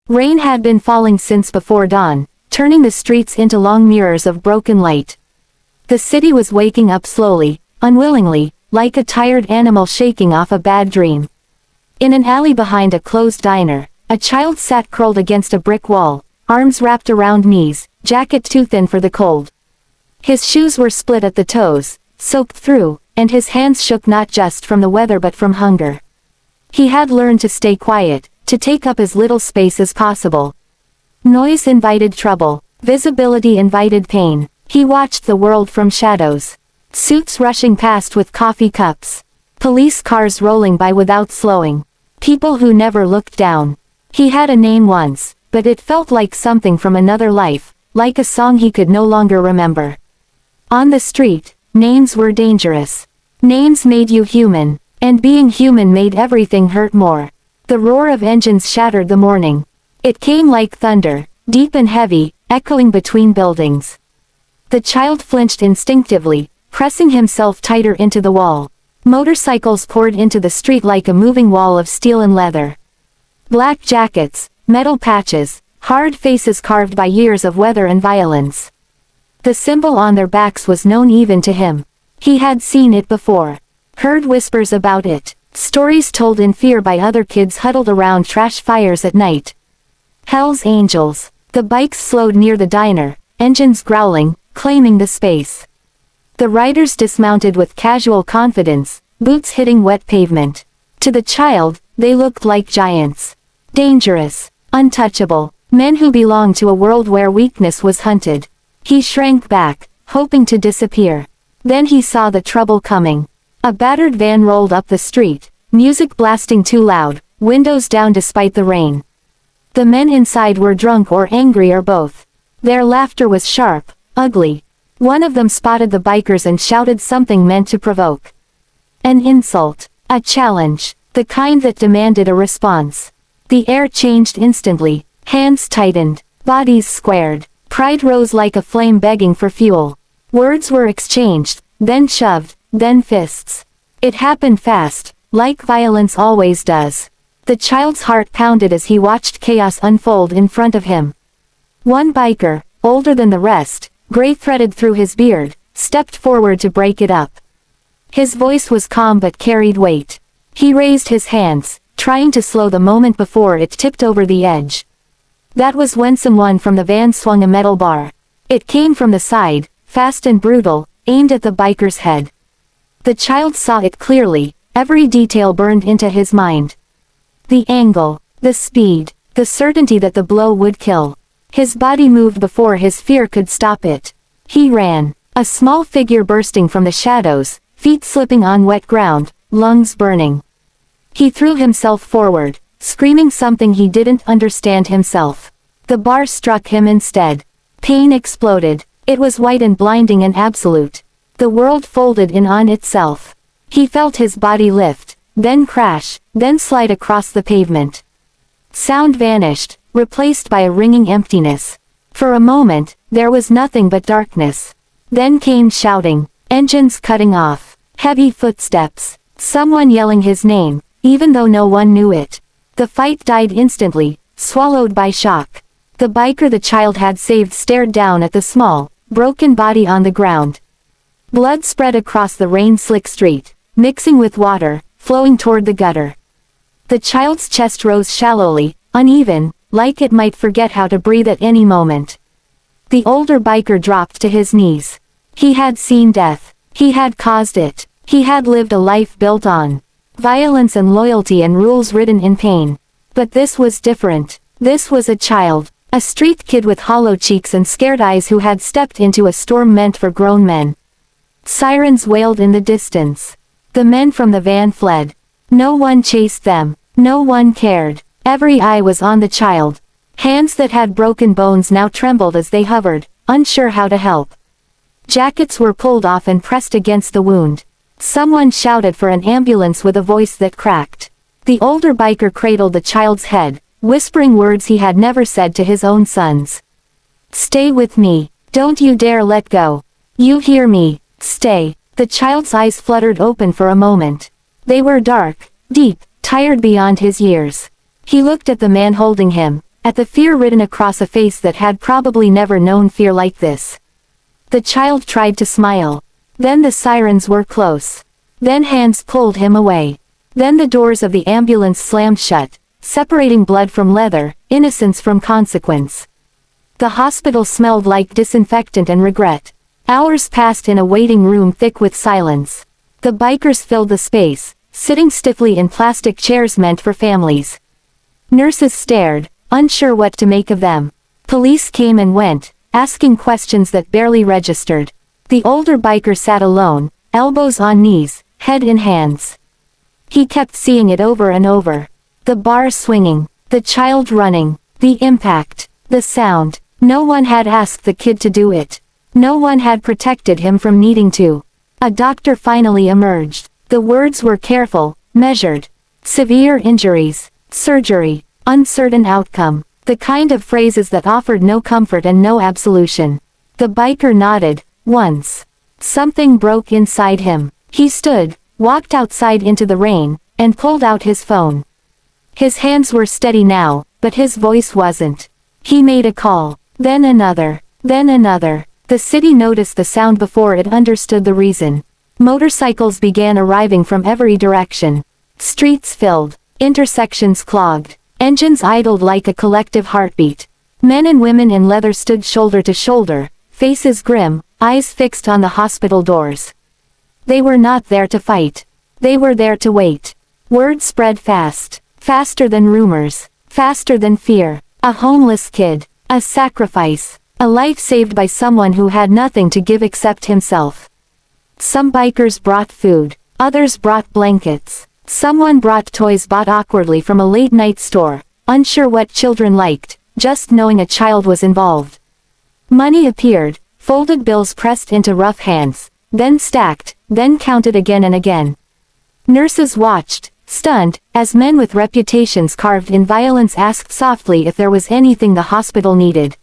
Rain had been falling since before dawn, turning the streets into long mirrors of broken light. The city was waking up slowly, unwillingly, like a tired animal shaking off a bad dream. In an alley behind a closed diner, a child sat curled against a brick wall, arms wrapped around knees, jacket too thin for the cold. His shoes were split at the toes, soaked through, and his hands shook not just from the weather but from hunger. He had learned to stay quiet, to take up as little space as possible. Noise invited trouble, visibility invited pain. He watched the world from shadows. Suits rushing past with coffee cups. Police cars rolling by without slowing. People who never looked down. He had a name once, but it felt like something from another life, like a song he could no longer remember. On the street, names were dangerous. Names made you human, and being human made everything hurt more. The roar of engines shattered the morning. It came like thunder, deep and heavy, echoing between buildings. The child flinched instinctively, pressing himself tighter into the wall. Motorcycles poured into the street like a moving wall of steel and leather. Black jackets, metal patches, hard faces carved by years of weather and violence. The symbol on their backs was known even to him. He had seen it before. Heard whispers about it. Stories told in fear by other kids huddled around trash fires at night. Hell's Angels. The bikes slowed near the diner, engines growling, claiming the space. The riders dismounted with casual confidence, boots hitting wet pavement. To the child, they looked like giants. Dangerous, untouchable, men who belonged to a world where weakness was hunted. He shrank back, hoping to disappear. Then he saw the trouble coming. A battered van rolled up the street, music blasting too loud, windows down despite the rain. The men inside were drunk or angry or both. Their laughter was sharp, ugly. One of them spotted the bikers and shouted something meant to provoke. An insult, a challenge, the kind that demanded a response. The air changed instantly, hands tightened, bodies squared. Pride rose like a flame begging for fuel. Words were exchanged, then shoved, then fists. It happened fast, like violence always does. The child's heart pounded as he watched chaos unfold in front of him. One biker, older than the rest, gray threaded through his beard, stepped forward to break it up. His voice was calm but carried weight. He raised his hands, trying to slow the moment before it tipped over the edge. That was when someone from the van swung a metal bar. It came from the side, fast and brutal, aimed at the biker's head. The child saw it clearly, every detail burned into his mind. The angle, the speed, the certainty that the blow would kill. His body moved before his fear could stop it. He ran, a small figure bursting from the shadows, feet slipping on wet ground, lungs burning. He threw himself forward, screaming something he didn't understand himself. The bar struck him instead. Pain exploded. It was white and blinding and absolute. The world folded in on itself. He felt his body lift, then crash, then slide across the pavement. Sound vanished, replaced by a ringing emptiness. For a moment, there was nothing but darkness. Then came shouting, engines cutting off, heavy footsteps, someone yelling his name, even though no one knew it. The fight died instantly, swallowed by shock. The biker the child had saved stared down at the small, broken body on the ground. Blood spread across the rain-slick street, mixing with water, flowing toward the gutter. The child's chest rose shallowly, uneven, like it might forget how to breathe at any moment. The older biker dropped to his knees. He had seen death. He had caused it. He had lived a life built on violence and loyalty and rules written in pain. But this was different. This was a child, a street kid with hollow cheeks and scared eyes who had stepped into a storm meant for grown men. Sirens wailed in the distance. The men from the van fled. No one chased them. No one cared. Every eye was on the child. Hands that had broken bones now trembled as they hovered, unsure how to help. Jackets were pulled off and pressed against the wound. Someone shouted for an ambulance with a voice that cracked. The older biker cradled the child's head, whispering words he had never said to his own sons. "Stay with me. Don't you dare let go. You hear me? Stay." The child's eyes fluttered open for a moment. They were dark, deep, tired beyond his years. He looked at the man holding him, at the fear written across a face that had probably never known fear like this. The child tried to smile. Then the sirens were close. Then hands pulled him away. Then the doors of the ambulance slammed shut, separating blood from leather, innocence from consequence. The hospital smelled like disinfectant and regret. Hours passed in a waiting room thick with silence. The bikers filled the space, sitting stiffly in plastic chairs meant for families. Nurses stared, unsure what to make of them. Police came and went, asking questions that barely registered. The older biker sat alone, elbows on knees, head in hands. He kept seeing it over and over. The bar swinging, the child running, the impact, the sound. No one had asked the kid to do it. No one had protected him from needing to. A doctor finally emerged. The words were careful, measured. Severe injuries, surgery, uncertain outcome. The kind of phrases that offered no comfort and no absolution. The biker nodded, once. Something broke inside him. He stood, walked outside into the rain, and pulled out his phone. His hands were steady now, but his voice wasn't. He made a call, then another, then another. The city noticed the sound before it understood the reason. Motorcycles began arriving from every direction. Streets filled, intersections clogged, engines idled like a collective heartbeat. Men and women in leather stood shoulder to shoulder, faces grim, eyes fixed on the hospital doors. They were not there to fight. They were there to wait. Word spread fast, faster than rumors, faster than fear. A homeless kid, a sacrifice, a life saved by someone who had nothing to give except himself. Some bikers brought food, others brought blankets. Someone brought toys bought awkwardly from a late-night store, unsure what children liked, just knowing a child was involved. Money appeared, folded bills pressed into rough hands, then stacked, then counted again and again. Nurses watched, stunned, as men with reputations carved in violence asked softly if there was anything the hospital needed.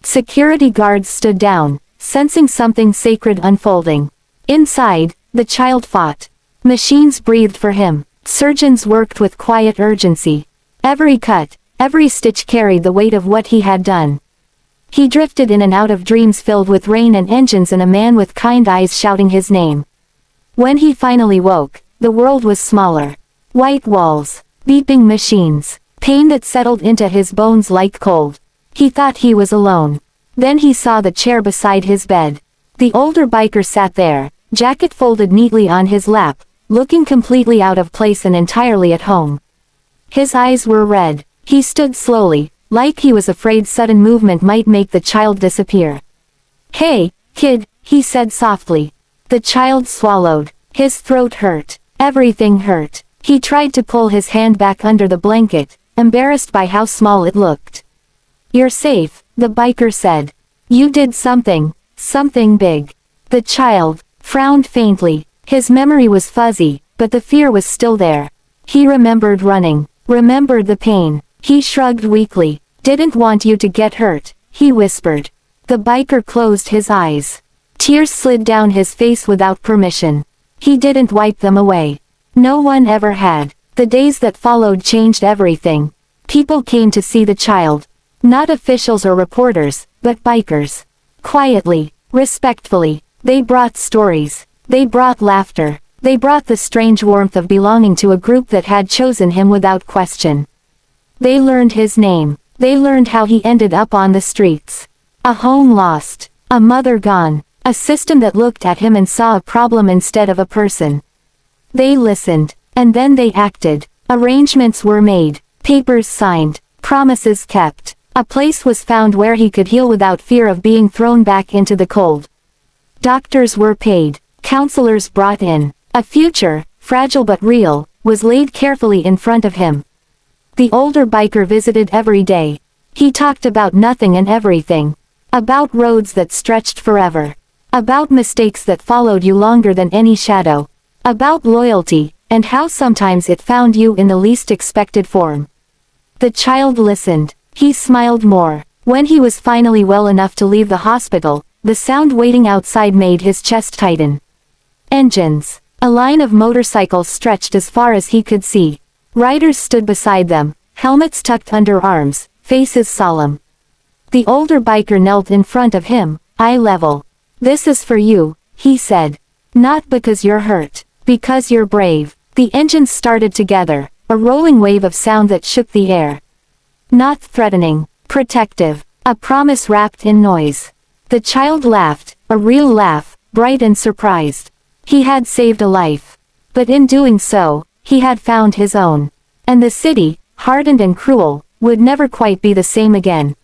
Security guards stood down, sensing something sacred unfolding. Inside, the child fought. Machines breathed for him. Surgeons worked with quiet urgency. Every cut, every stitch carried the weight of what he had done. He drifted in and out of dreams filled with rain and engines and a man with kind eyes shouting his name. When he finally woke, the world was smaller. White walls, beeping machines, pain that settled into his bones like cold. He thought he was alone. Then he saw the chair beside his bed. The older biker sat there, jacket folded neatly on his lap, looking completely out of place and entirely at home. His eyes were red. He stood slowly, like he was afraid sudden movement might make the child disappear. "Hey, kid," he said softly. The child swallowed. His throat hurt. Everything hurt. He tried to pull his hand back under the blanket, embarrassed by how small it looked. "You're safe," the biker said. "You did something big." The child frowned faintly. His memory was fuzzy, but the fear was still there. He remembered running, remembered the pain. He shrugged weakly. "Didn't want you to get hurt," he whispered. The biker closed his eyes. Tears slid down his face without permission. He didn't wipe them away. No one ever had. The days that followed changed everything. People came to see the child. Not officials or reporters, but bikers. Quietly, respectfully, they brought stories. They brought laughter. They brought the strange warmth of belonging to a group that had chosen him without question. They learned his name. They learned how he ended up on the streets. A home lost. A mother gone. A system that looked at him and saw a problem instead of a person. They listened. And then they acted. Arrangements were made. Papers signed. Promises kept. A place was found where he could heal without fear of being thrown back into the cold. Doctors were paid. Counselors brought in. A future, fragile but real, was laid carefully in front of him. The older biker visited every day. He talked about nothing and everything. About roads that stretched forever. About mistakes that followed you longer than any shadow. About loyalty, and how sometimes it found you in the least expected form. The child listened. He smiled more. When he was finally well enough to leave the hospital, the sound waiting outside made his chest tighten. Engines. A line of motorcycles stretched as far as he could see. Riders stood beside them, helmets tucked under arms, faces solemn. The older biker knelt in front of him, eye level. "This is for you," he said. "Not because you're hurt. Because you're brave." The engines started together, a rolling wave of sound that shook the air. Not threatening, protective, a promise wrapped in noise. The child laughed, a real laugh, bright and surprised. He had saved a life. But in doing so, he had found his own. And the city, hardened and cruel, would never quite be the same again.